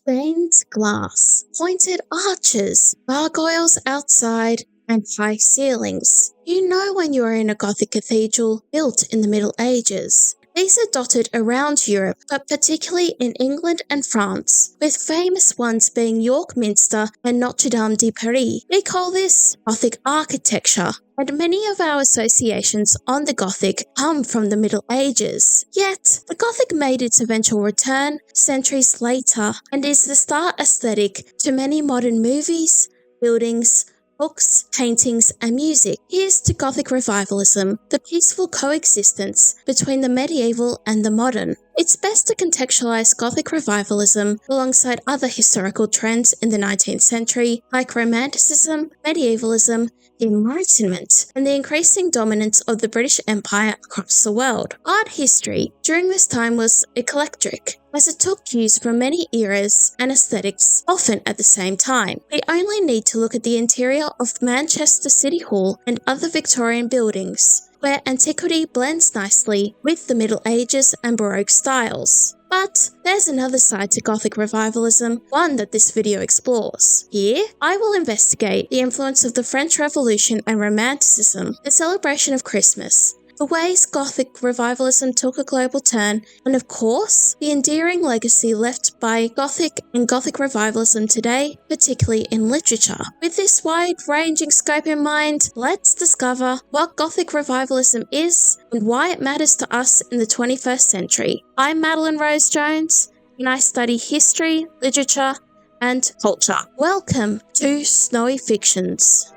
Stained glass, pointed arches, gargoyles outside, and high ceilings. You know when you are in a Gothic cathedral built in the Middle Ages. These are dotted around Europe, but particularly in England and France, with famous ones being York Minster and Notre-Dame de Paris. We call this Gothic architecture, and many of our associations on the Gothic come from the Middle Ages. Yet, the Gothic made its eventual return centuries later and is the star aesthetic to many modern movies, buildings, books, paintings, and music. Here's to Gothic Revivalism, the peaceful coexistence between the medieval and the modern. It's best to contextualize Gothic Revivalism alongside other historical trends in the 19th century, like Romanticism, medievalism, the Enlightenment, and the increasing dominance of the British Empire across the world. Art history during this time was eclectic, as it took cues from many eras and aesthetics, often at the same time. We only need to look at the interior of Manchester City Hall and other Victorian buildings, where antiquity blends nicely with the Middle Ages and Baroque styles. But there's another side to Gothic Revivalism, one that this video explores. Here, I will investigate the influence of the French Revolution and Romanticism, the celebration of Christmas, the ways Gothic Revivalism took a global turn, and of course, the endearing legacy left by Gothic and Gothic Revivalism today, particularly in literature. With this wide-ranging scope in mind, let's discover what Gothic Revivalism is and why it matters to us in the 21st century. I'm Madeline Rose Jones, and I study history, literature, and culture. Welcome to Snowy Fictions.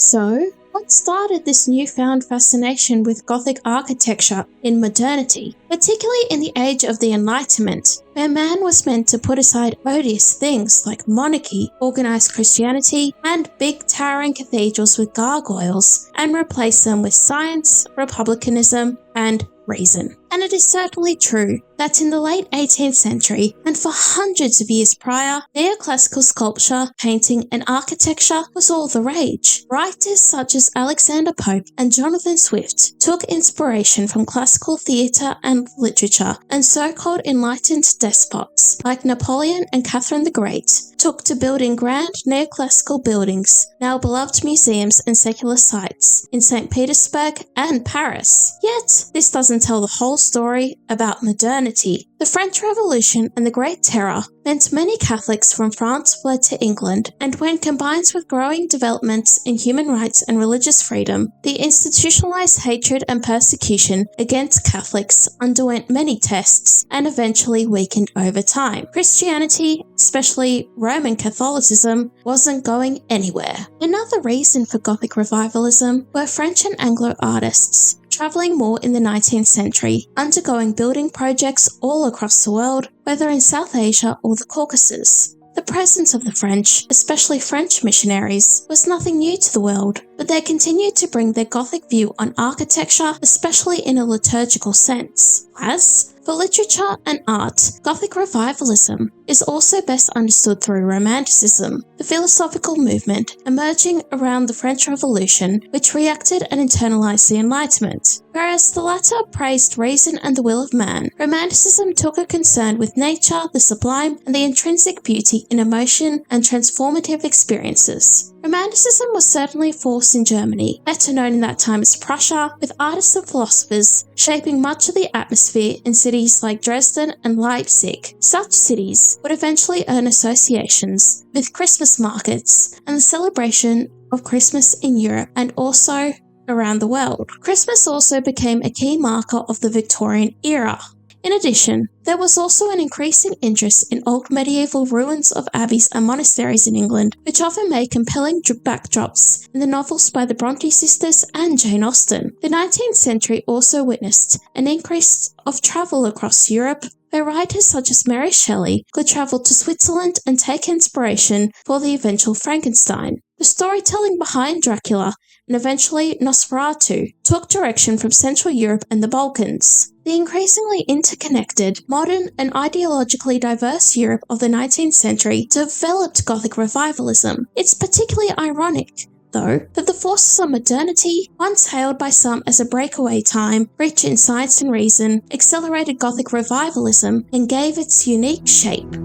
So, what started this newfound fascination with Gothic architecture in modernity, particularly in the age of the Enlightenment, where man was meant to put aside odious things like monarchy, organized Christianity, and big towering cathedrals with gargoyles, and replace them with science, republicanism, and reason. And it is certainly true that in the late 18th century, and for hundreds of years prior, neoclassical sculpture, painting, and architecture was all the rage. Writers such as Alexander Pope and Jonathan Swift took inspiration from classical theatre and literature, and so-called enlightened despots like Napoleon and Catherine the Great took to building grand neoclassical buildings, now beloved museums and secular sites in St. Petersburg and Paris. Yet, this doesn't tell the whole story about modernity. The French Revolution and the Great Terror meant many Catholics from France fled to England, and when combined with growing developments in human rights and religious freedom, the institutionalized hatred and persecution against Catholics underwent many tests and eventually weakened over time. Christianity, especially Roman Catholicism, wasn't going anywhere. Another reason for Gothic Revivalism were French and Anglo artists travelling more in the 19th century, undergoing building projects all across the world, whether in South Asia or the Caucasus. The presence of the French, especially French missionaries, was nothing new to the world, but they continued to bring their Gothic view on architecture, especially in a liturgical sense. As for literature and art, Gothic Revivalism is also best understood through Romanticism, the philosophical movement emerging around the French Revolution, which reacted and internalized the Enlightenment. Whereas the latter praised reason and the will of man, Romanticism took a concern with nature, the sublime, and the intrinsic beauty in emotion and transformative experiences. Romanticism was certainly forced in Germany, better known in that time as Prussia, with artists and philosophers shaping much of the atmosphere in cities like Dresden and Leipzig. Such cities would eventually earn associations with Christmas markets and the celebration of Christmas in Europe and also around the world. Christmas also became a key marker of the Victorian era. In addition, there was also an increasing interest in old medieval ruins of abbeys and monasteries in England, which often made compelling backdrops in the novels by the Brontë sisters and Jane Austen. The 19th century also witnessed an increase of travel across Europe, where writers such as Mary Shelley could travel to Switzerland and take inspiration for the eventual Frankenstein. The storytelling behind Dracula and eventually Nosferatu took direction from Central Europe and the Balkans. The increasingly interconnected, modern and ideologically diverse Europe of the 19th century developed Gothic Revivalism. It's particularly ironic though, that the forces of modernity, once hailed by some as a breakaway time, rich in science and reason, accelerated Gothic Revivalism and gave its unique shape.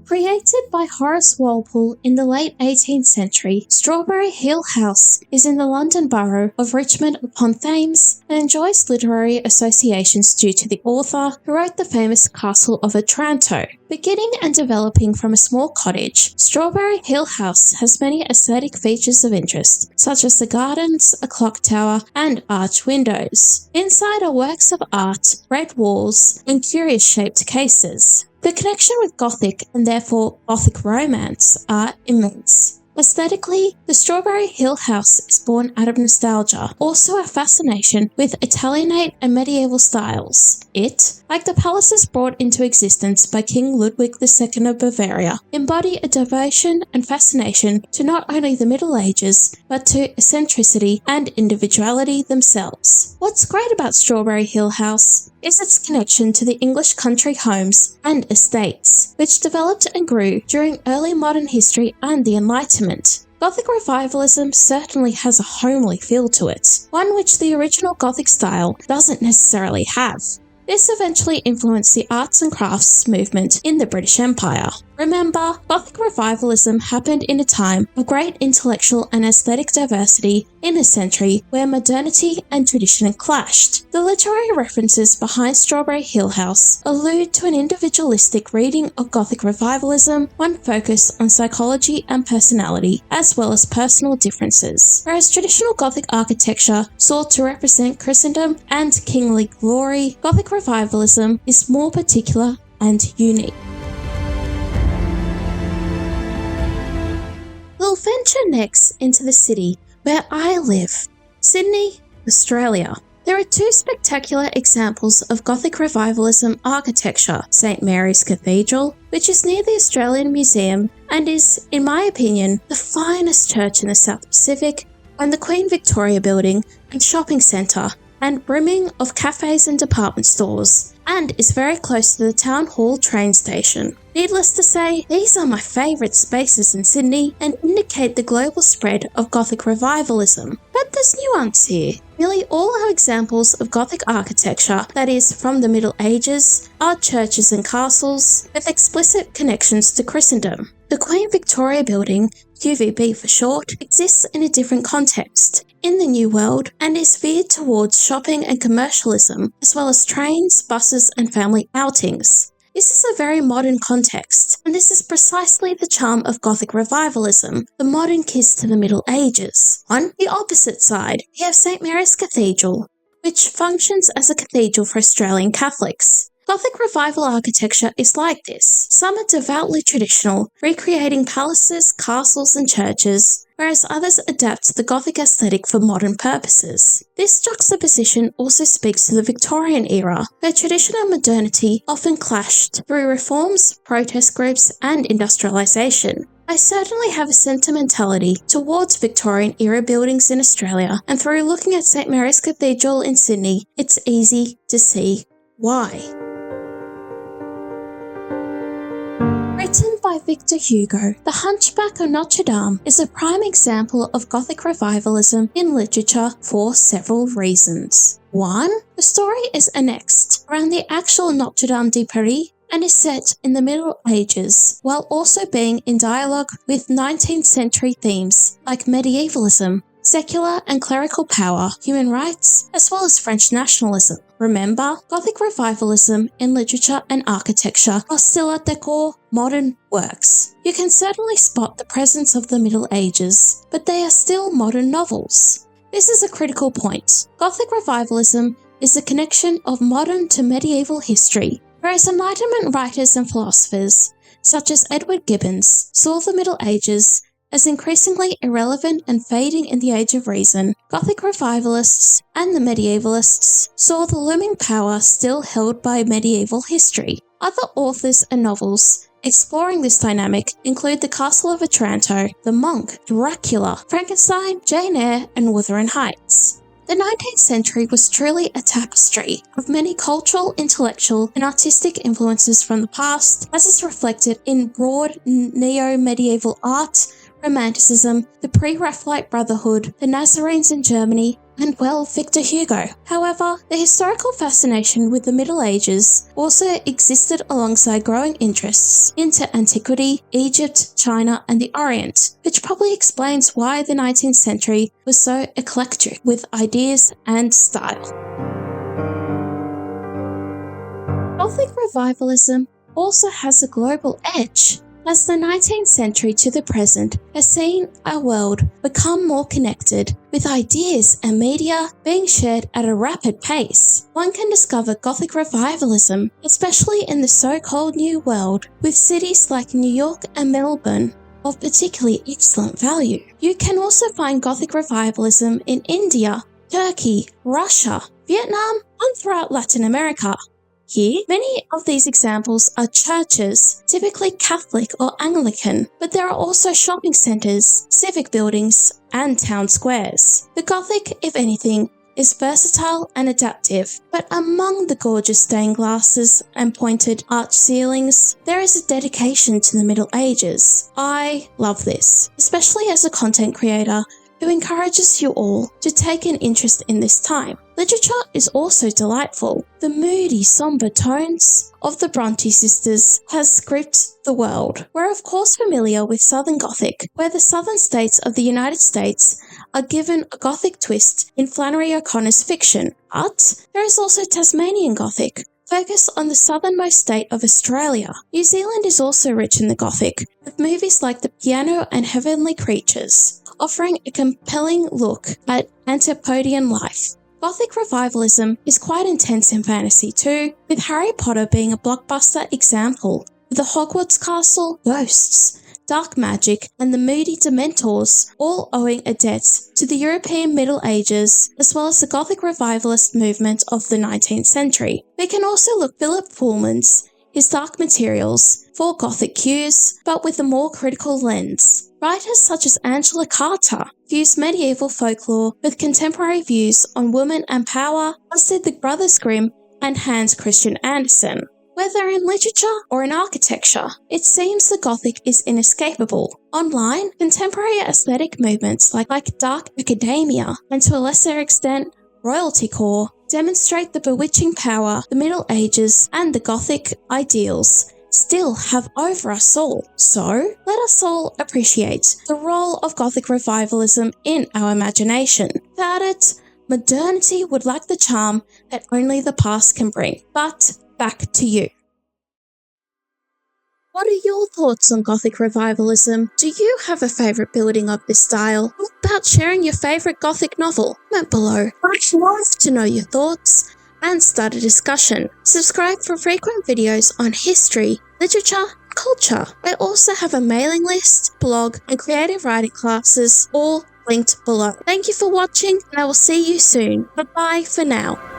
Created by Horace Walpole in the late 18th century, Strawberry Hill House is in the London borough of Richmond upon Thames and enjoys literary associations due to the author who wrote the famous Castle of Otranto. Beginning and developing from a small cottage, Strawberry Hill House has many aesthetic features of interest, such as the gardens, a clock tower, and arch windows. Inside are works of art, red walls, and curious-shaped cases. The connection with Gothic, and therefore Gothic romance, are immense. Aesthetically, the Strawberry Hill House is born out of nostalgia, also a fascination with Italianate and medieval styles. It, like the palaces brought into existence by King Ludwig II of Bavaria, embody a devotion and fascination to not only the Middle Ages, but to eccentricity and individuality themselves. What's great about Strawberry Hill House is its connection to the English country homes and estates, which developed and grew during early modern history and the Enlightenment. Gothic Revivalism certainly has a homely feel to it, one which the original Gothic style doesn't necessarily have. This eventually influenced the arts and crafts movement in the British Empire. Remember, Gothic Revivalism happened in a time of great intellectual and aesthetic diversity in a century where modernity and tradition clashed. The literary references behind Strawberry Hill House allude to an individualistic reading of Gothic Revivalism, one focused on psychology and personality, as well as personal differences, whereas traditional Gothic architecture sought to represent Christendom and kingly glory. Gothic Revivalism is more particular and unique. We'll venture next into the city where I live, Sydney, Australia. There are two spectacular examples of Gothic Revivalism architecture, St. Mary's Cathedral, which is near the Australian Museum and is, in my opinion, the finest church in the South Pacific, and the Queen Victoria Building and shopping centre, and brimming of cafes and department stores, and is very close to the Town Hall train station. Needless to say, these are my favourite spaces in Sydney and indicate the global spread of Gothic Revivalism. But there's nuance here. Nearly all are examples of Gothic architecture that is from the Middle Ages, are churches and castles, with explicit connections to Christendom. The Queen Victoria Building, QVB for short, exists in a different context, in the New World, and is veered towards shopping and commercialism, as well as trains, buses, and family outings. This is a very modern context, and this is precisely the charm of Gothic Revivalism, the modern kiss to the Middle Ages. On the opposite side, we have St. Mary's Cathedral, which functions as a cathedral for Australian Catholics. Gothic Revival architecture is like this. Some are devoutly traditional, recreating palaces, castles, and churches, whereas others adapt the Gothic aesthetic for modern purposes. This juxtaposition also speaks to the Victorian era, where tradition and modernity often clashed through reforms, protest groups, and industrialisation. I certainly have a sentimentality towards Victorian era buildings in Australia, and through looking at St. Mary's Cathedral in Sydney, it's easy to see why. Written by Victor Hugo, The Hunchback of Notre-Dame is a prime example of Gothic Revivalism in literature for several reasons. 1. The story is annexed around the actual Notre-Dame de Paris and is set in the Middle Ages, while also being in dialogue with 19th century themes like medievalism, secular and clerical power, human rights, as well as French nationalism. Remember, Gothic Revivalism in literature and architecture are still at their core modern works. You can certainly spot the presence of the Middle Ages, but they are still modern novels. This is a critical point. Gothic Revivalism is a connection of modern to medieval history, whereas Enlightenment writers and philosophers, such as Edward Gibbons, saw the Middle Ages as increasingly irrelevant and fading in the Age of Reason. Gothic Revivalists and the Medievalists saw the looming power still held by medieval history. Other authors and novels exploring this dynamic include The Castle of Otranto, The Monk, Dracula, Frankenstein, Jane Eyre, and Wuthering Heights. The 19th century was truly a tapestry of many cultural, intellectual, and artistic influences from the past, as is reflected in broad neo-medieval art, Romanticism, the pre-Raphaelite Brotherhood, the Nazarenes in Germany, and, well, Victor Hugo. However, the historical fascination with the Middle Ages also existed alongside growing interests into antiquity, Egypt, China, and the Orient, which probably explains why the 19th century was so eclectic with ideas and style. Gothic Revivalism also has a global edge, as the 19th century to the present has seen our world become more connected, with ideas and media being shared at a rapid pace. One can discover Gothic Revivalism, especially in the so-called New World, with cities like New York and Melbourne of particularly excellent value. You can also find Gothic Revivalism in India, Turkey, Russia, Vietnam, and throughout Latin America. Here, many of these examples are churches, typically Catholic or Anglican, but there are also shopping centres, civic buildings, and town squares. The Gothic, if anything, is versatile and adaptive, but among the gorgeous stained glasses and pointed arch ceilings, there is a dedication to the Middle Ages. I love this, especially as a content creator who encourages you all to take an interest in this time. Literature is also delightful. The moody, sombre tones of the Brontë sisters has gripped the world. We're of course familiar with Southern Gothic, where the southern states of the United States are given a Gothic twist in Flannery O'Connor's fiction, but there is also Tasmanian Gothic, focused on the southernmost state of Australia. New Zealand is also rich in the Gothic, with movies like The Piano and Heavenly Creatures, offering a compelling look at Antipodean life. Gothic Revivalism is quite intense in fantasy too, with Harry Potter being a blockbuster example, with the Hogwarts castle, ghosts, dark magic, and the moody Dementors all owing a debt to the European Middle Ages, as well as the Gothic Revivalist movement of the 19th century. We can also look Philip Pullman's His Dark Materials for Gothic cues, but with a more critical lens. Writers such as Angela Carter fused medieval folklore with contemporary views on women and power, as did the Brothers Grimm and Hans Christian Andersen. Whether in literature or in architecture, it seems the Gothic is inescapable. Online, contemporary aesthetic movements like dark academia, and to a lesser extent, royalty core, demonstrate the bewitching power the Middle Ages and the Gothic ideals still have over us all. So, let us all appreciate the role of Gothic Revivalism in our imagination. Without it, modernity would lack the charm that only the past can bring. But back to you. What are your thoughts on Gothic Revivalism? Do you have a favourite building of this style? What about sharing your favourite Gothic novel? Comment below. I'd love to know your thoughts and start a discussion. Subscribe for frequent videos on history, literature, and culture. I also have a mailing list, blog, and creative writing classes, all linked below. Thank you for watching, and I will see you soon. Bye-bye for now.